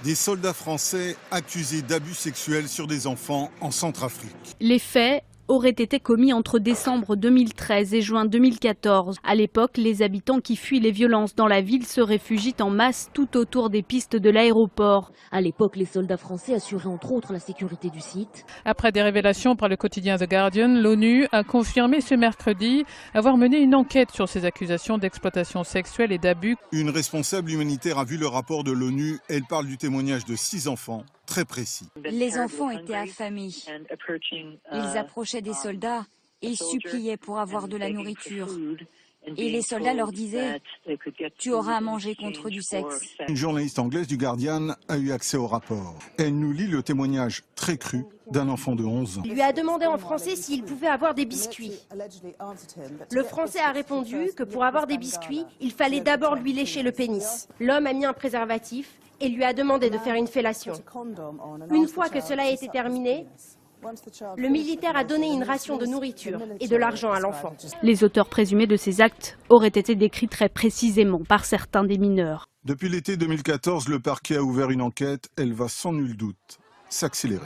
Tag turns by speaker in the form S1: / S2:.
S1: Des soldats français accusés d'abus sexuels sur des enfants en Centrafrique.
S2: Les faits auraient été commis entre décembre 2013 et juin 2014. À l'époque, les habitants qui fuient les violences dans la ville se réfugient en masse tout autour des pistes de l'aéroport.
S3: À l'époque, les soldats français assuraient entre autres la sécurité du site.
S4: Après des révélations par le quotidien The Guardian, l'ONU a confirmé ce mercredi avoir mené une enquête sur ces accusations d'exploitation sexuelle et d'abus.
S1: Une responsable humanitaire a vu le rapport de l'ONU. Elle parle du témoignage de 6 enfants, très précis.
S5: Les enfants étaient affamés. Ils approchaient des soldats et suppliaient pour avoir de la nourriture. Et les soldats leur disaient « Tu auras à manger contre du sexe ».
S1: Une journaliste anglaise du Guardian a eu accès au rapport. Elle nous lit le témoignage très cru d'un enfant de 11 ans.
S6: Il lui a demandé en français s'il pouvait avoir des biscuits. Le français a répondu que pour avoir des biscuits, il fallait d'abord lui lécher le pénis. L'homme a mis un préservatif et lui a demandé de faire une fellation. Une fois que cela a été terminé, le militaire a donné une ration de nourriture et de l'argent à l'enfant.
S2: Les auteurs présumés de ces actes auraient été décrits très précisément par certains des mineurs.
S1: Depuis l'été 2014, le parquet a ouvert une enquête. Elle va sans nul doute s'accélérer.